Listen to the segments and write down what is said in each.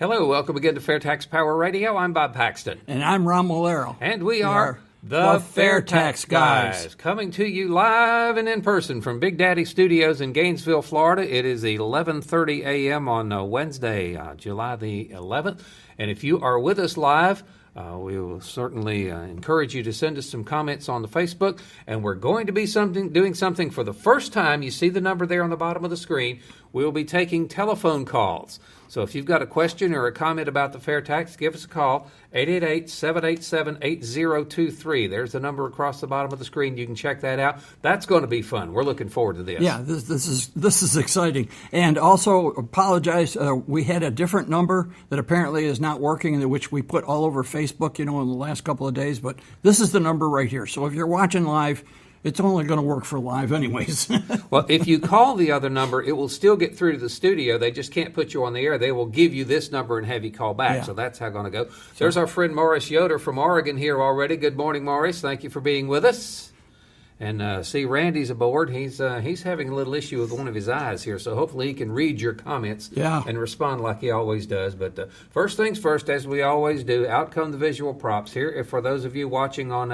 Hello, welcome again to Fair Tax Power Radio. I'm Bob Paxton. And I'm Ron Molero. And we are the Fairtax-guys, coming to you live and in person from Big Daddy Studios in Gainesville, Florida. It is 11:30 a.m. on Wednesday, July the 11th. And if you are with us live, we will certainly encourage you to send us some comments on the Facebook. And we're going to be doing something for the first time. You see the number there on the bottom of the screen. We'll be taking telephone calls. So if you've got a question or a comment about the fair tax, give us a call, 888-787-8023. There's the number across the bottom of the screen. You can check that out. That's going to be fun. We're looking forward to this. Yeah, this is exciting. And also, apologize, we had a different number that apparently is not working, which we put all over Facebook, in the last couple of days. But this is the number right here. So if you're watching live, it's only going to work for live anyways. Well, if you call the other number, it will still get through to the studio. They just can't put you on the air. They will give you this number and have you call back. Yeah. So that's how it's going to go. There's our friend Morris Yoder from Oregon here already. Good morning, Morris. Thank you for being with us. And see, Randy's aboard. He's having a little issue with one of his eyes here, so hopefully he can read your comments and respond like he always does. But first things first, as we always do, out come the visual props here. If for those of you watching on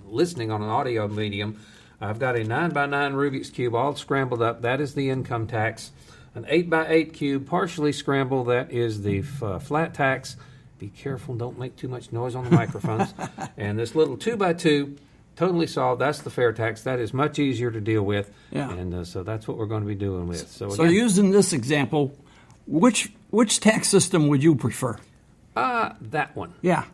listening on an audio medium, I've got a 9x9 Rubik's Cube all scrambled up. That is the income tax. An 8x8 cube partially scrambled. That is the flat tax. Be careful, don't make too much noise on the microphones. And this little 2x2. Totally solved. That's the fair tax. That is much easier to deal with. Yeah. And so that's what we're going to be doing with. So using this example, which tax system would you prefer? That one. Yeah.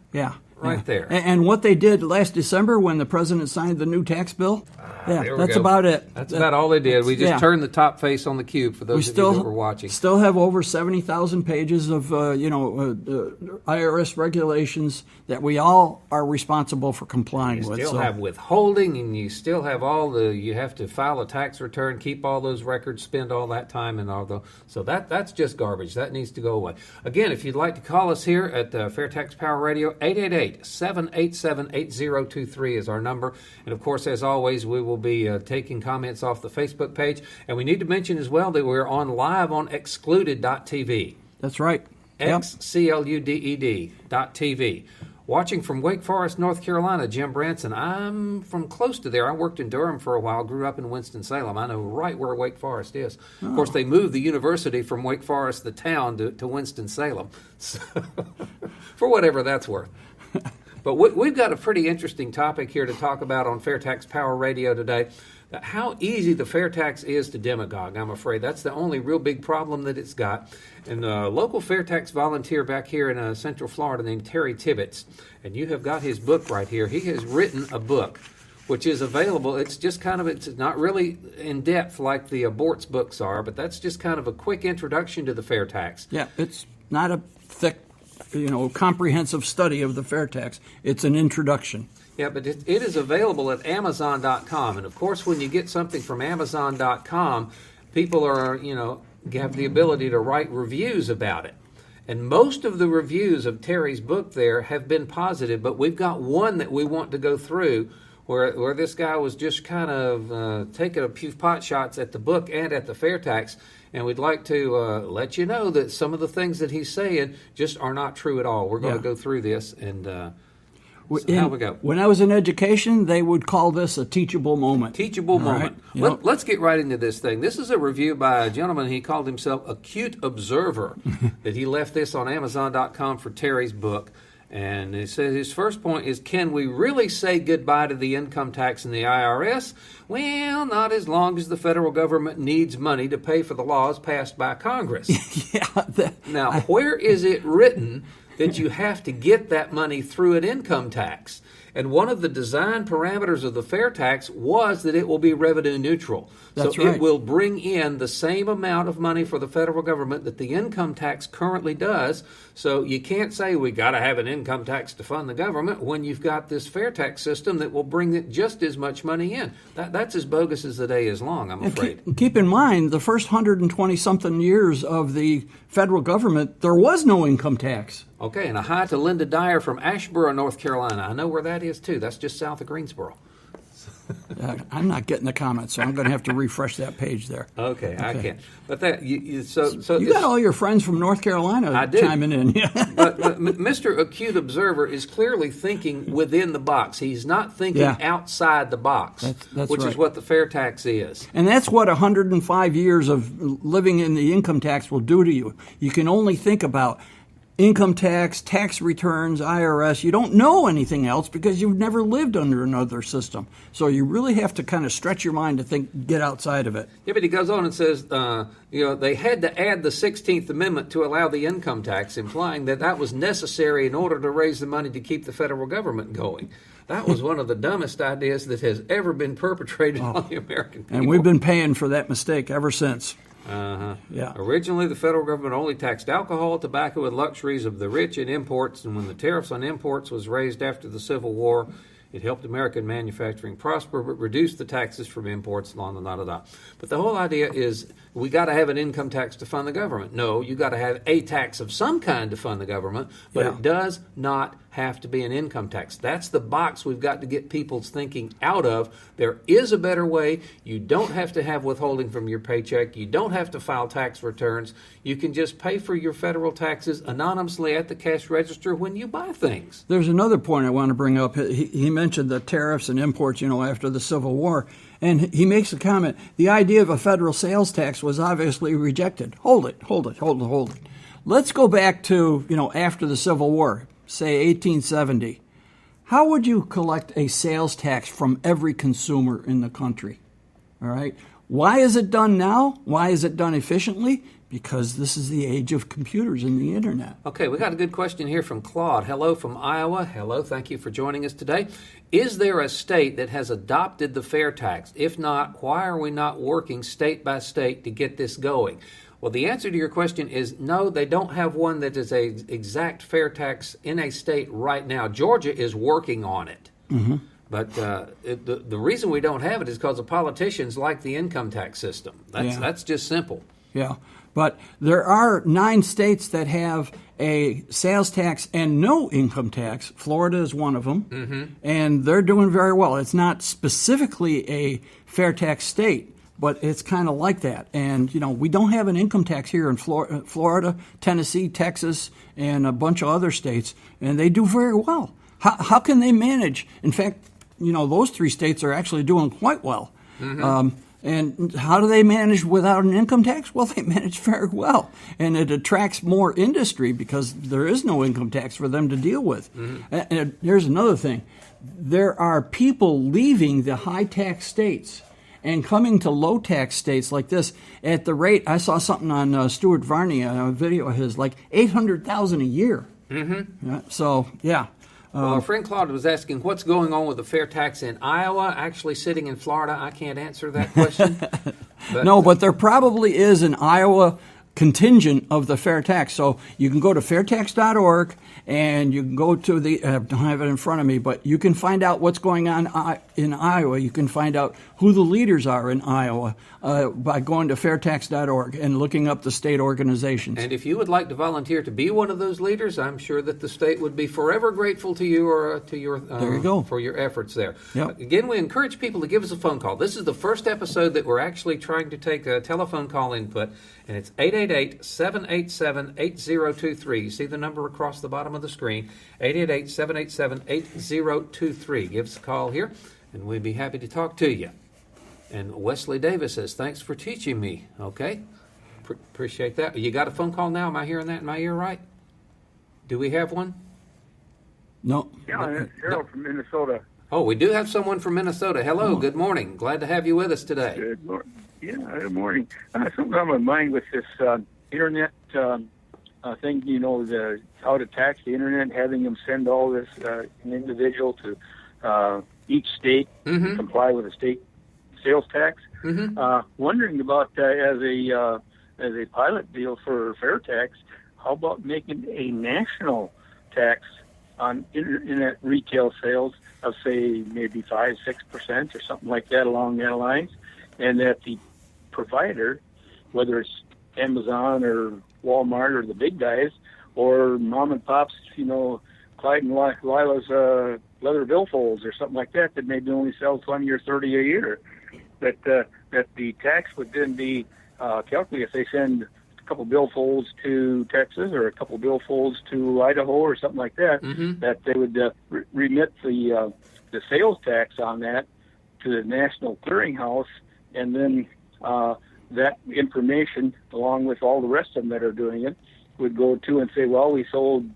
Right there. And what they did last December when the president signed the new tax bill, that's about it. That's about all they did. We just turned the top face on the cube for those of you that were watching. Still have over 70,000 pages of IRS regulations that we all are responsible for complying with. You still have withholding, and you still have you have to file a tax return, keep all those records, spend all that time and all so that's just garbage. That needs to go away. Again, if you'd like to call us here at Fair Tax Power Radio, 888-787-8023 is our number. And of course, as always, we will be taking comments off the Facebook page. And we need to mention as well that we're on live on excluded.tv. That's right. XCLUDED.TV. Watching from Wake Forest, North Carolina, Jim Branson. I'm from close to there. I worked in Durham for a while, grew up in Winston-Salem. I know right where Wake Forest is. Of course, they moved the university from Wake Forest, the town, to Winston-Salem. So, for whatever that's worth. But we've got a pretty interesting topic here to talk about on Fair Tax Power Radio today. How easy the fair tax is to demagogue, I'm afraid. That's the only real big problem that it's got. And a local fair tax volunteer back here in Central Florida named Terry Tibbetts, and you have got his book right here. He has written a book which is available. It's just it's not really in depth like the aborts books are, but that's just kind of a quick introduction to the fair tax. Yeah, it's not a thick, comprehensive study of the fair tax. It's an introduction. Yeah, but it is available at Amazon.com. And, of course, when you get something from Amazon.com, people have the ability to write reviews about it. And most of the reviews of Terry's book there have been positive, but we've got one that we want to go through where this guy was just kind of taking a few pot shots at the book and at the fair tax. And we'd like to let you know that some of the things that he's saying just are not true at all. We're going to go through this and... So how we go? When I was in education, they would call this a teachable moment. Teachable moment. Right? Let's get right into this thing. This is a review by a gentleman. He called himself Acute Observer. That he left this on Amazon.com for Terry's book. And he says his first point is, can we really say goodbye to the income tax and the IRS? Well, not as long as the federal government needs money to pay for the laws passed by Congress. Now, where is it written that you have to get that money through an income tax? And one of the design parameters of the fair tax was that it will be revenue neutral. That's right. It will bring in the same amount of money for the federal government that the income tax currently does. So you can't say we got to have an income tax to fund the government when you've got this fair tax system that will bring it just as much money in. That's as bogus as the day is long, I'm afraid. Keep in mind, the first 120-something years of the federal government, there was no income tax. Okay, and a hi to Linda Dyer from Asheboro, North Carolina. I know where that is, too. That's just south of Greensboro. I'm not getting the comments, so I'm going to have to refresh that page there. Okay. I can't. But that you got all your friends from North Carolina chiming in. but Mr. Acute Observer is clearly thinking within the box. He's not thinking outside the box, which is what the fair tax is. And that's what 105 years of living in the income tax will do to you. You can only think about income tax, tax returns, IRS. You don't know anything else because you've never lived under another system. So you really have to kind of stretch your mind to get outside of it. Yeah, but he goes on and says, they had to add the 16th Amendment to allow the income tax, implying that was necessary in order to raise the money to keep the federal government going. That was one of the dumbest ideas that has ever been perpetrated on the American people. And we've been paying for that mistake ever since. Yeah. Originally, the federal government only taxed alcohol, tobacco, and luxuries of the rich and imports, and when the tariffs on imports was raised after the Civil War, it helped American manufacturing prosper, but reduced the taxes from imports, But the whole idea is we got to have an income tax to fund the government. No, you got to have a tax of some kind to fund the government, but it does not have to be an income tax. That's the box we've got to get people's thinking out of. There is a better way. You don't have to have withholding from your paycheck. You don't have to file tax returns. You can just pay for your federal taxes anonymously at the cash register when you buy things. There's another point I want to bring up. He mentioned the tariffs and imports, after the Civil War. And he makes a comment, the idea of a federal sales tax was obviously rejected. Hold it. Let's go back to, after the Civil War, say 1870. How would you collect a sales tax from every consumer in the country? All right. Why is it done now? Why is it done efficiently? Because this is the age of computers and the internet. Okay, we got a good question here from Claude. Hello from Iowa. Hello, thank you for joining us today. Is there a state that has adopted the fair tax? If not, why are we not working state by state to get this going? Well, the answer to your question is no, they don't have one that is an exact fair tax in a state right now. Georgia is working on it. Mm-hmm. But the reason we don't have it is because the politicians like the income tax system. That's just simple. Yeah. But there are 9 states that have a sales tax and no income tax. Florida is one of them, and they're doing very well. It's not specifically a fair tax state, but it's kind of like that. And, we don't have an income tax here in Florida, Tennessee, Texas, and a bunch of other states, and they do very well. How can they manage? In fact, those 3 states are actually doing quite well. And how do they manage without an income tax? Well, they manage very well. And it attracts more industry because there is no income tax for them to deal with. And here's another thing. There are people leaving the high-tax states and coming to low-tax states like this at the rate, I saw something on Stuart Varney, a video of his, like $800,000 a year. Well, our friend Claude was asking what's going on with the fair tax in Iowa. Actually, sitting in Florida, I can't answer that question. But there probably is an Iowa contingent of the fair tax. So you can go to fairtax.org and you can go to the, I don't have it in front of me, but you can find out what's going on in Iowa. You can find out who the leaders are in Iowa by going to fairtax.org and looking up the state organizations. And if you would like to volunteer to be one of those leaders, I'm sure that the state would be forever grateful to you or to your there you go. For your efforts there. Yep. Again, we encourage people to give us a phone call. This is the first episode that we're actually trying to take a telephone call input, and it's 888-787-8023. You see the number across the bottom of the screen, 888-787-8023. Give us a call here, and we'd be happy to talk to you. And Wesley Davis says, thanks for teaching me. Okay, appreciate that. You got a phone call now? Am I hearing that in my ear right? Do we have one? No. Yeah, it's Harold from Minnesota. Oh, we do have someone from Minnesota. Hello, good morning. Glad to have you with us today. Good morning. Yeah, good morning. Something on my mind with this internet thing, the how to tax the internet, having them send all this an individual to each state to comply with a state sales tax. Wondering about as a pilot deal for fair tax, how about making a national tax on internet retail sales of, say, maybe 5-6% or something like that along that lines, and that the provider, whether it's Amazon or Walmart or the big guys or mom and pops, Clyde and Lila's leather billfolds or something like that maybe only sell 20 or 30 a year. That the tax would then be calculated if they send a couple billfolds to Texas or a couple billfolds to Idaho or something like that, that they would remit the sales tax on that to the National Clearinghouse, and then that information, along with all the rest of them that are doing it, would go to and say, well, we sold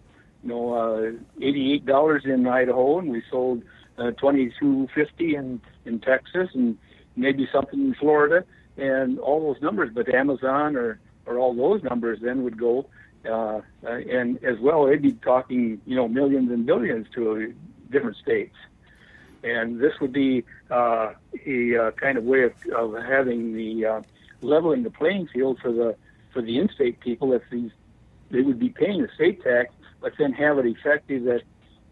$88 in Idaho, and we sold $22.50 in Texas, and maybe something in Florida, and all those numbers. But Amazon or all those numbers then would go, and as well, they'd be talking millions and billions to different states. And this would be a kind of way of having the leveling the playing field for the in-state people. If they would be paying the state tax, but then have it effective that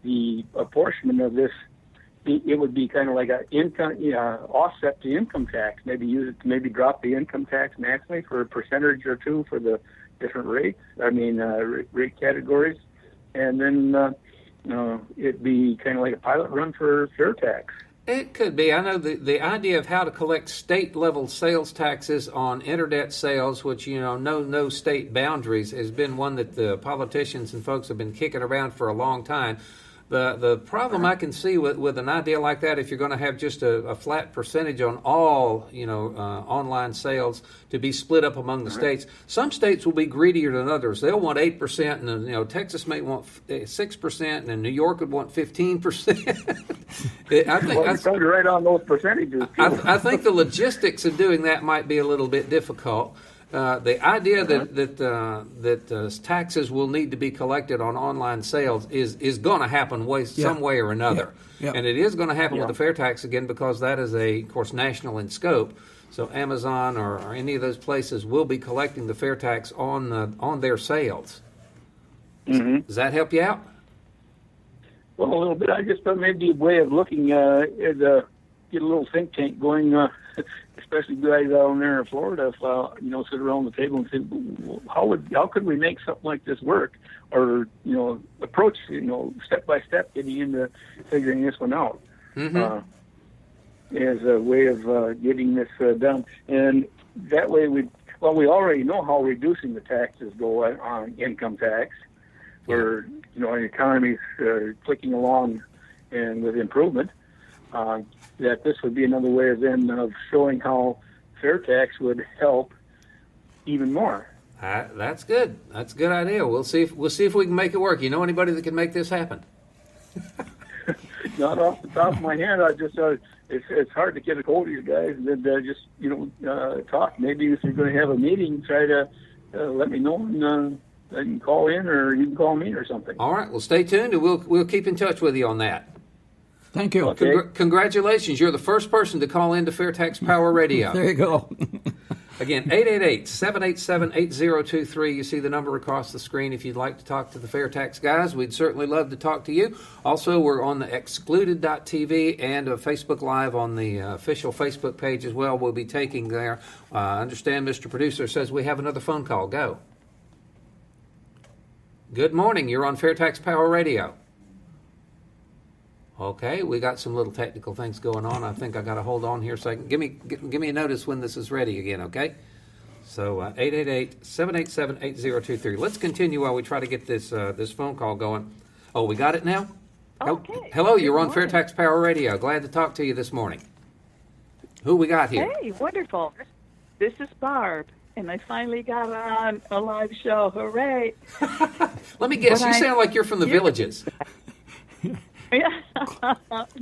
the apportionment of this, it would be kind of like an income offset to income tax. Maybe use it to maybe drop the income tax nationally for a percentage or two for the different rates. Rate categories, and then it'd be kind of like a pilot run for fair tax. It could be. I know the idea of how to collect state-level sales taxes on internet sales, which, no state boundaries, has been one that the politicians and folks have been kicking around for a long time. The problem I can see with an idea like that, if you're going to have just a flat percentage on all online sales to be split up among the states, some states will be greedier than others. They'll want 8%, and Texas may want 6%, and New York would want 15%. I think you're right on those percentages. I think the logistics of doing that might be a little bit difficult. The idea that taxes will need to be collected on online sales is going to happen some way or another. Yeah. And it is going to happen with the fair tax again, because that is of course, national in scope. So Amazon or any of those places will be collecting the fair tax on their sales. Does that help you out? Well, a little bit. I just thought maybe a way of looking at get a little think tank going. Especially guys down there in Florida, if, sit around the table and say, how could we make something like this work, or approach step by step getting into figuring this one out as a way of getting this done. And that way we already know how reducing the taxes go on income tax, where the economy's clicking along and with improvement. That this would be another way of showing how fair tax would help even more. That's good. That's a good idea. We'll see if we can make it work. You know anybody that can make this happen? Not off the top of my head. I just it's hard to get a hold of you guys and then just talk. Maybe if you're going to have a meeting, try to let me know, and I can call in, or you can call me or something. All right. Well, stay tuned, and we'll keep in touch with you on that. Thank you. Okay. Congratulations. You're the first person to call in to Fair Tax Power Radio. There you go. Again, 888-787-8023. You see the number across the screen if you'd like to talk to the Fair Tax Guys. We'd certainly love to talk to you. Also, we're on the excluded.tv and Facebook Live on the official Facebook page as well. We'll be taking there. I understand Mr. Producer says we have another phone call. Go. Good morning. You're on Fair Tax Power Radio. Okay, we got some little technical things going on. I think I got to hold on here a second. Give me a notice when this is ready again, okay? So 888-787-8023. Let's continue while we try to get this phone call going. Oh, we got it now? Okay. Hello, you're on Fair Tax Power Radio. Glad to talk to you this morning. Who we got here? Hey, wonderful. This is Barb, and I finally got on a live show. Hooray. Let me guess, you sound like you're from the Villages.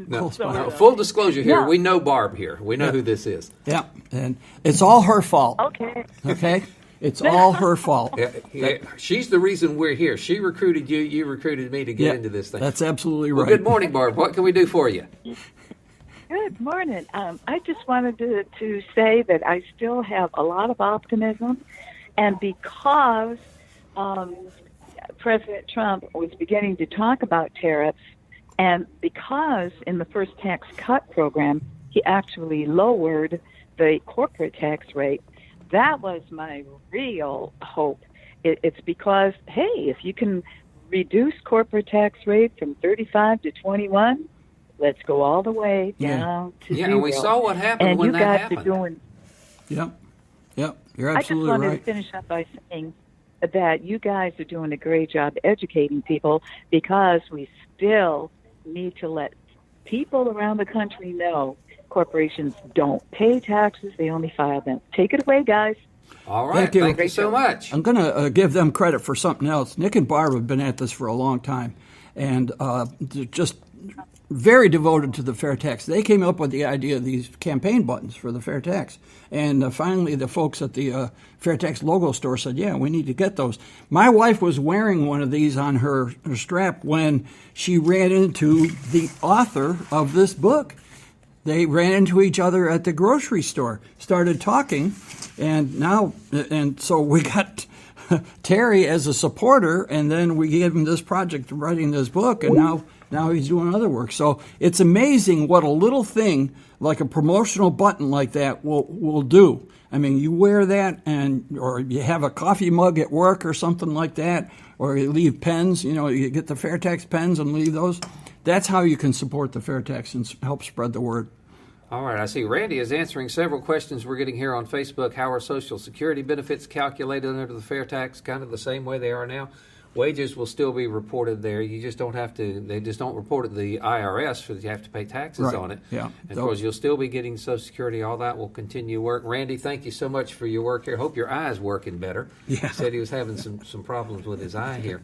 No, full disclosure here, we know Barb here. We know who this is. Yeah, and it's all her fault. Okay. Okay? It's all her fault. Yeah, she's the reason we're here. She recruited you. You recruited me to get into this thing. That's absolutely right. Well, good morning, Barb. What can we do for you? Good morning. I just wanted to say that I still have a lot of optimism, and because President Trump was beginning to talk about tariffs, and because in the first tax cut program, he actually lowered the corporate tax rate, that was my real hope. It's because, hey, if you can reduce corporate tax rate from 35 to 21, Let's go all the way down to zero. Yeah, and we saw what happened and when you that guys happened. Are doing. Yep. You're absolutely I just wanted right. to finish up by saying that you guys are doing a great job educating people, because we still need to let people around the country know corporations don't pay taxes, they only file them. Take it away, guys. All right. Thank you so much. I'm going to give them credit for something else. Nick and Barb have been at this for a long time, and they're just very devoted to the fair tax. They came up with the idea of these campaign buttons for the fair tax. And finally, the folks at the fair tax logo store said, yeah, we need to get those. My wife was wearing one of these on her strap when she ran into the author of this book. They ran into each other at the grocery store, started talking, and so we got Terry as a supporter, and then we gave him this project of writing this book, and now he's doing other work. So it's amazing what a little thing like a promotional button like that will do. I mean, you wear that, or you have a coffee mug at work or something like that, or you leave pens. You get the fair tax pens and leave those. That's how you can support the fair tax and help spread the word. All right, I see Randy is answering several questions we're getting here on Facebook. How are Social Security benefits calculated under the fair tax? Kind of the same way they are now. Wages will still be reported there. You just don't have to. They just don't report it to the IRS, so that you have to pay taxes on it. Yeah. And of course, you'll still be getting Social Security. All that will continue to work. Randy, thank you so much for your work here. Hope your eye's working better. Yeah. He said he was having some problems with his eye here.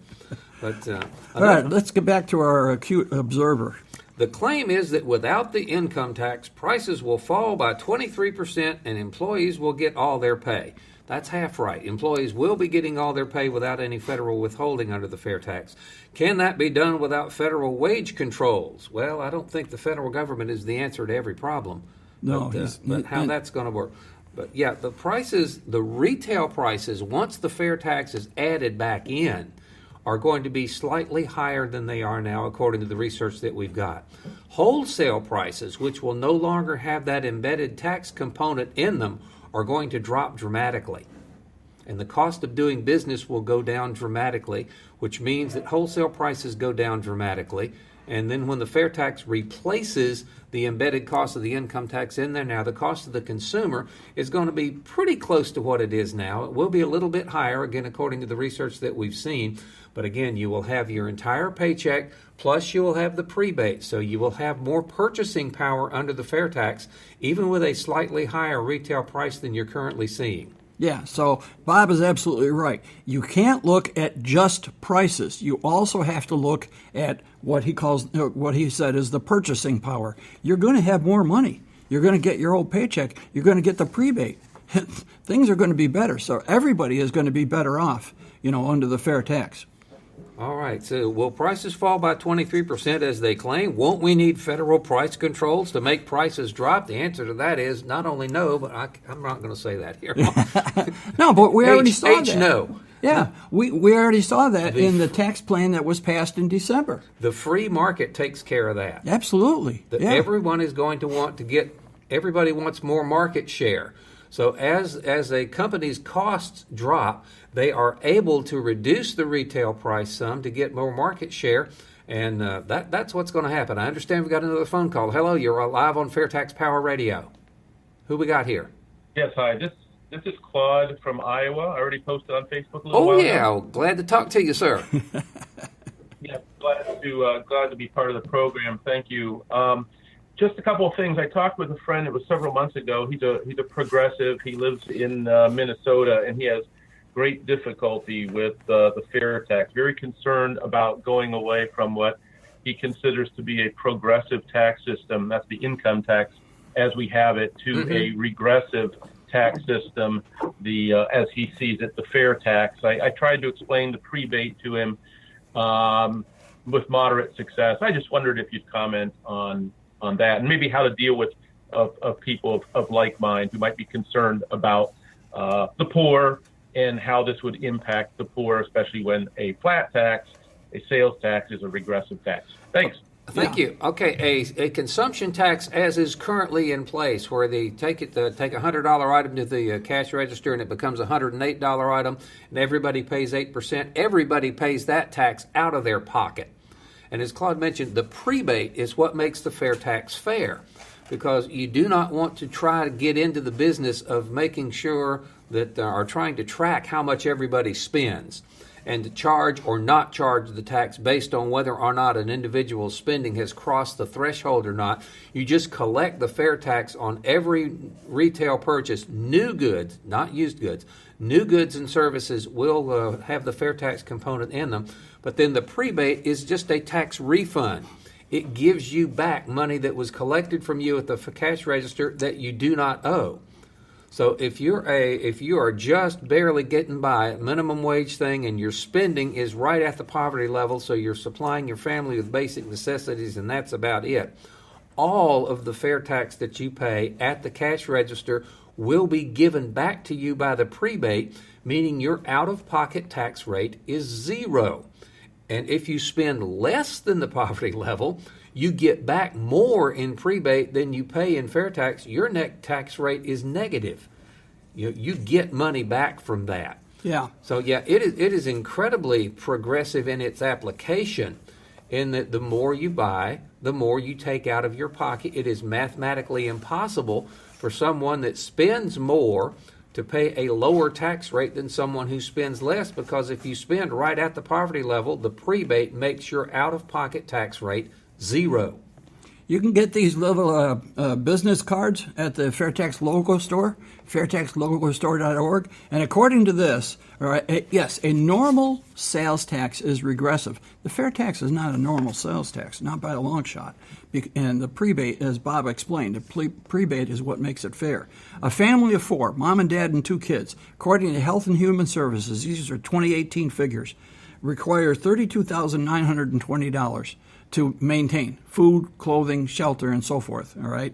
But all right, let's get back to our acute observer. The claim is that without the income tax, prices will fall by 23% and employees will get all their pay. That's half right. Employees will be getting all their pay without any federal withholding under the fair tax. Can that be done without federal wage controls? Well, I don't think the federal government is the answer to every problem. No, but how that's going to work. But yeah, the prices, the retail prices, once the fair tax is added back in, are going to be slightly higher than they are now, according to the research that we've got. Wholesale prices, which will no longer have that embedded tax component in them, are going to drop dramatically. And the cost of doing business will go down dramatically, which means that wholesale prices go down dramatically. And then when the fair tax replaces the embedded cost of the income tax in there now, the cost of the consumer is going to be pretty close to what it is now. It will be a little bit higher, again, according to the research that we've seen. But again, you will have your entire paycheck, plus you will have the prebate. So you will have more purchasing power under the fair tax, even with a slightly higher retail price than you're currently seeing. Yeah, so Bob is absolutely right. You can't look at just prices. You also have to look at what he said is the purchasing power. You're going to have more money. You're going to get your old paycheck. You're going to get the prebate. Things are going to be better. So everybody is going to be better off, under the fair tax. All right, so will prices fall by 23% as they claim? Won't we need federal price controls to make prices drop? The answer to that is not only no, but I'm not going to say that here. No, but we already saw that. No. Yeah, we already saw that in the tax plan that was passed in December. The free market takes care of that. Absolutely. Yeah. Everyone is going to want to get, everybody wants more market share. So as a company's costs drop, they are able to reduce the retail price some to get more market share, and that's what's going to happen. I understand we got another phone call. Hello, you're live on Fairtax-Power-Radio. Who we got here? Yes, hi. This is Claude from Iowa. I already posted on Facebook a little while ago. Glad to talk to you, sir. Yeah, glad to be part of the program. Thank you. Just a couple of things. I talked with a friend. It was several months ago. He's a progressive. He lives in Minnesota, and he has great difficulty with the fair tax. Very concerned about going away from what he considers to be a progressive tax system. That's the income tax as we have it, to a regressive tax system. As he sees it, the fair tax. I tried to explain the prebate to him with moderate success. I just wondered if you'd comment on that, and maybe how to deal with people of like mind who might be concerned about the poor and how this would impact the poor, especially when a flat tax, a sales tax, is a regressive tax. Thanks. Thank you. Okay, a consumption tax as is currently in place, where they take a $100 item to the cash register and it becomes a $108 item, and everybody pays 8%. Everybody pays that tax out of their pocket. And as Claude mentioned, the prebate is what makes the fair tax fair, because you do not want to try to get into the business of making sure that are trying to track how much everybody spends and to charge or not charge the tax based on whether or not an individual's spending has crossed the threshold or not. You just collect the fair tax on every retail purchase, new goods, not used goods. New goods and services will have the fair tax component in them, but then the prebate is just a tax refund. It gives you back money that was collected from you at the cash register that you do not owe. So if you are just barely getting by a minimum wage thing and your spending is right at the poverty level, so you're supplying your family with basic necessities and that's about it, all of the fair tax that you pay at the cash register will be given back to you by the prebate, meaning your out-of-pocket tax rate is 0. And if you spend less than the poverty level, you get back more in prebate than you pay in fair tax. Your net tax rate is negative. You get money back from that. Yeah. So yeah, it is incredibly progressive in its application, in that the more you buy, the more you take out of your pocket. It is mathematically impossible for someone that spends more to pay a lower tax rate than someone who spends less, because if you spend right at the poverty level, the prebate makes your out-of-pocket tax rate 0. You can get these little business cards at the Fairtax logo store, fairtaxlogostore.org. And according to this, yes, a normal sales tax is regressive. The fair tax is not a normal sales tax, not by a long shot. And the prebate, as Bob explained, the prebate is what makes it fair. A family of 4, mom and dad and 2 kids, according to Health and Human Services, these are 2018 figures, require $32,920 to maintain food, clothing, shelter, and so forth. All right.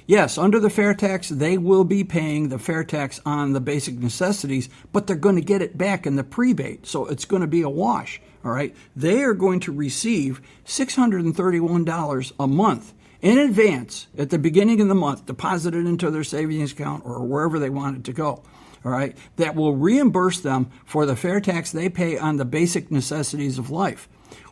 Yes, under the fair tax, they will be paying the fair tax on the basic necessities, but they're going to get it back in the prebate, so it's going to be a wash. All right. They are going to receive $631 a month in advance at the beginning of the month, deposited into their savings account or wherever they want it to go. All right. That will reimburse them for the fair tax they pay on the basic necessities of life.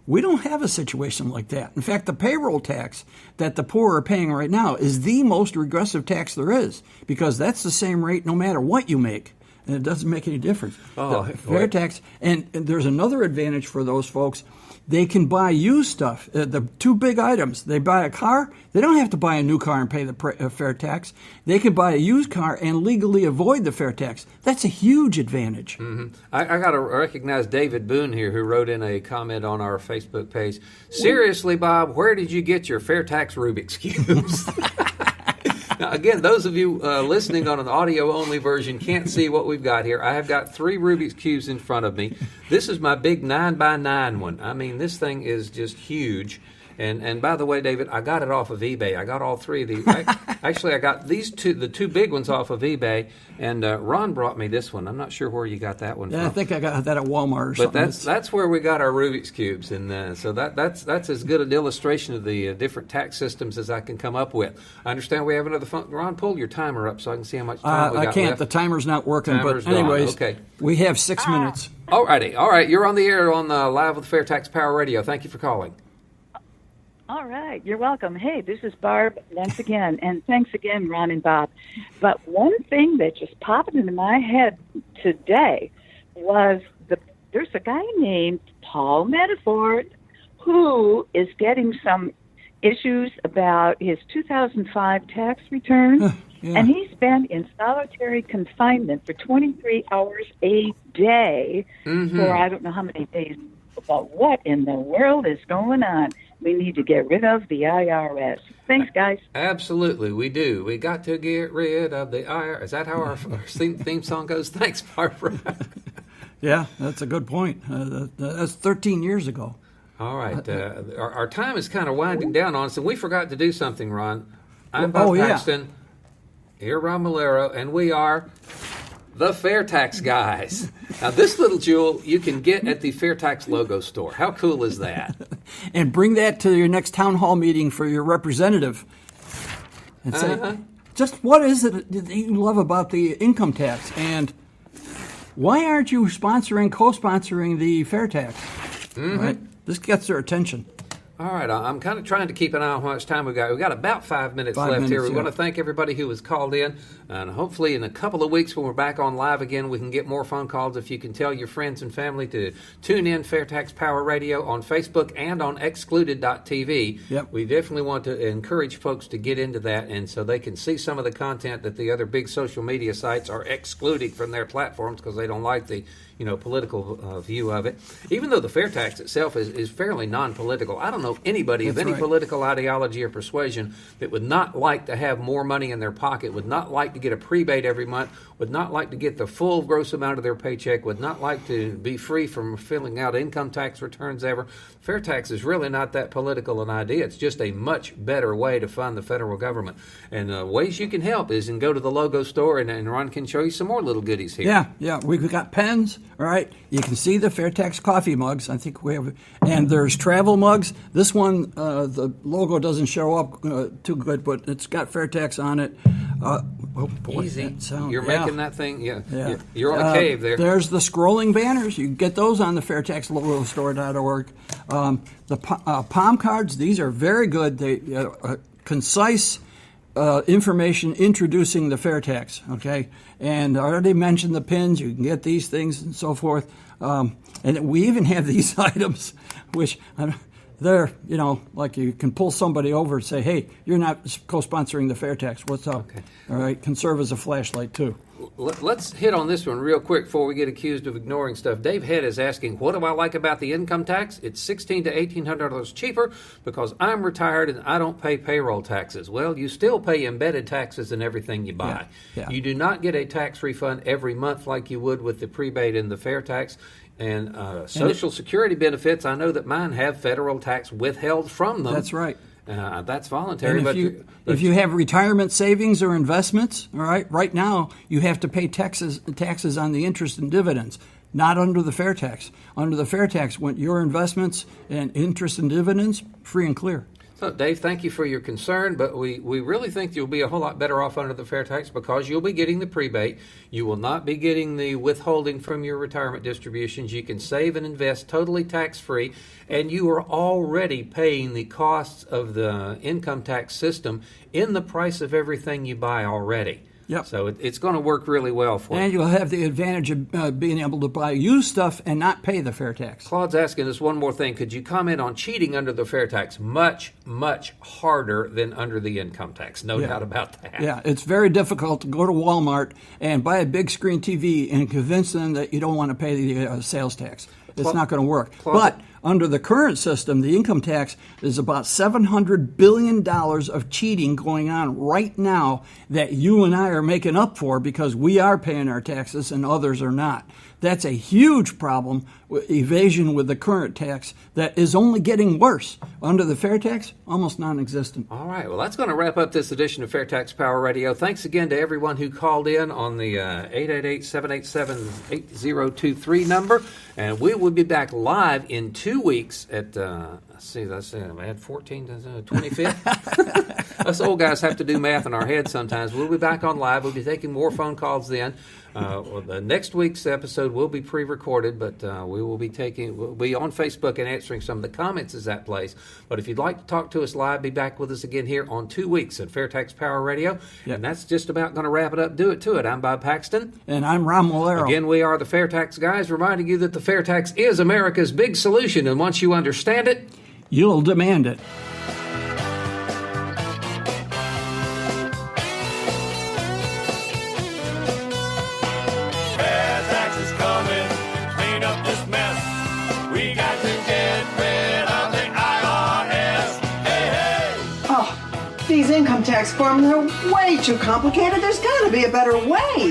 We don't have a situation like that. In fact, the payroll tax that the poor are paying right now is the most regressive tax there is, because that's the same rate no matter what you make, and it doesn't make any difference. The fair tax, and there's another advantage for those folks. They can buy used stuff. The 2 big items, they buy a car, they don't have to buy a new car and pay the fair tax. They can buy a used car and legally avoid the fair tax. That's a huge advantage. Mm-hmm. I got to recognize David Boone here, who wrote in a comment on our Facebook page. Seriously, Bob, where did you get your fair tax Rubik's Cubes? Now, again, those of you listening on an audio-only version can't see what we've got here. I have got 3 Rubik's Cubes in front of me. This is my big 9x9 one. I mean, this thing is just huge. And by the way, David, I got it off of eBay. I got all 3 of these. Actually, I got the 2 big ones off of eBay, and Ron brought me this one. I'm not sure where you got that one from. I think I got that at Walmart or something. But that's where we got our Rubik's Cubes, and so that's as good an illustration of the different tax systems as I can come up with. I understand we have another phone. Ron, pull your timer up so I can see how much time we got I can't. left. The timer's not working. Timer's but anyways, gone. Okay. We have 6 minutes. All right. You're on the air on Live with Fair Tax Power Radio. Thank you for calling. All right, you're welcome. Hey, this is Barb once again, and thanks again, Ron and Bob. But one thing that just popped into my head today was there's a guy named Paul Manafort who is getting some issues about his 2005 tax return, and he's been in solitary confinement for 23 hours a day for I don't know how many days. But what in the world is going on? We need to get rid of the IRS. Thanks, guys. Absolutely, we do. We got to get rid of the IRS. Is that how our theme song goes? Thanks, Barbara. Yeah, that's a good point. That's 13 years ago. All right. Our time is kind of winding down on us, and we forgot to do something, Ron. I'm Bob Paxton. Here, Ron Malero, and we are the Fairtax-Guys. Now, this little jewel you can get at the Fairtax logo store. How cool is that? And bring that to your next town hall meeting for your representative. And say, just what is it that you love about the income tax? And why aren't you co-sponsoring the fair tax? Mm-hmm. Right? This gets their attention. All right, I'm kind of trying to keep an eye on how much time we've got. We've got about 5 minutes left here. We want to thank everybody who has called in, and hopefully in a couple of weeks when we're back on live again, we can get more phone calls. If you can tell your friends and family to tune in Fair Tax Power Radio on Facebook and on excluded.tv. Yep. We definitely want to encourage folks to get into that, and so they can see some of the content that the other big social media sites are excluding from their platforms because they don't like the political view of it. Even though the fair tax itself is fairly non-political, I don't know anybody of any political ideology or persuasion that would not like to have more money in their pocket, would not like to get a prebate every month, would not like to get the full gross amount of their paycheck, would not like to be free from filling out income tax returns ever. Fair tax is really not that political an idea. It's just a much better way to fund the federal government. And ways you can help is go to the logo store, and Ron can show you some more little goodies here. Yeah. We've got pens. All right, you can see the Fair Tax coffee mugs. I think we have, and there's travel mugs. This one, the logo doesn't show up too good, but it's got Fair Tax on it. Oh boy, easy. You're making that thing. Yeah. You're on a cave there. There's the scrolling banners. You can get those on the fairtaxlogostore.org. The palm cards. These are very good. They concise. Information introducing the fair tax, okay? And I already mentioned the pins. You can get these things and so forth. And we even have these items, which they're, like you can pull somebody over and say, hey, you're not co-sponsoring the fair tax. What's up? Okay. All right, can serve as a flashlight, too. Let's hit on this one real quick before we get accused of ignoring stuff. Dave Head is asking, what do I like about the income tax? It's $1,600 to $1,800 cheaper because I'm retired and I don't pay payroll taxes. Well, you still pay embedded taxes in everything you buy. Yeah. You do not get a tax refund every month like you would with the prebate and the fair tax. And Social Security benefits, I know that mine have federal tax withheld from them. That's right. That's voluntary. And if you have retirement savings or investments, all right now you have to pay taxes on the interest and dividends, not under the fair tax. Under the fair tax, when your investments and interest and dividends, free and clear. So, Dave, thank you for your concern, but we really think you'll be a whole lot better off under the fair tax because you'll be getting the prebate. You will not be getting the withholding from your retirement distributions. You can save and invest totally tax-free, and you are already paying the costs of the income tax system in the price of everything you buy already. Yep. So it's going to work really well for you. And you'll have the advantage of being able to buy used stuff and not pay the fair tax. Claude's asking us one more thing. Could you comment on cheating under the fair tax? Much, much harder than under the income tax. No doubt about that. Yeah, it's very difficult to go to Walmart and buy a big screen TV and convince them that you don't want to pay the sales tax. It's not going to work. But under the current system, the income tax is about $700 billion of cheating going on right now that you and I are making up for because we are paying our taxes and others are not. That's a huge problem, evasion with the current tax that is only getting worse. Under the fair tax, almost non-existent. All right. Well, that's going to wrap up this edition of Fair Tax Power Radio. Thanks again to everyone who called in on the 888-787-8023 number. And we will be back live in 2 weeks at, I had 14 to 25th. Us old guys have to do math in our heads sometimes. We'll be back on live. We'll be taking more phone calls then. The next week's episode will be pre-recorded, but we'll be on Facebook and answering some of the comments at that place. But if you'd like to talk to us live, be back with us again here on 2 weeks at Fair Tax Power Radio. Yep. And that's just about going to wrap it up. Do it to it. I'm Bob Paxton. And I'm Ron Molero. Again, we are the Fair Tax Guys, reminding you that the fair tax is America's big solution. And once you understand it, you'll demand it. These income tax forms are way too complicated. There's got to be a better way.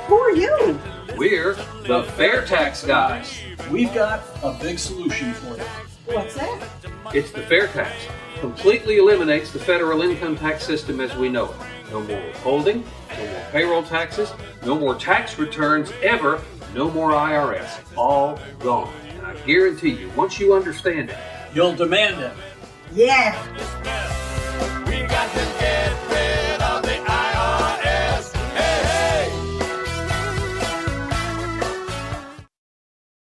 Who are you? We're the Fair Tax Guys. We've got a big solution for you. What's that? It's the fair tax. Completely eliminates the federal income tax system as we know it. No more withholding, no more payroll taxes, no more tax returns ever, no more IRS. All gone. And I guarantee you, once you understand it, you'll demand it. Yeah.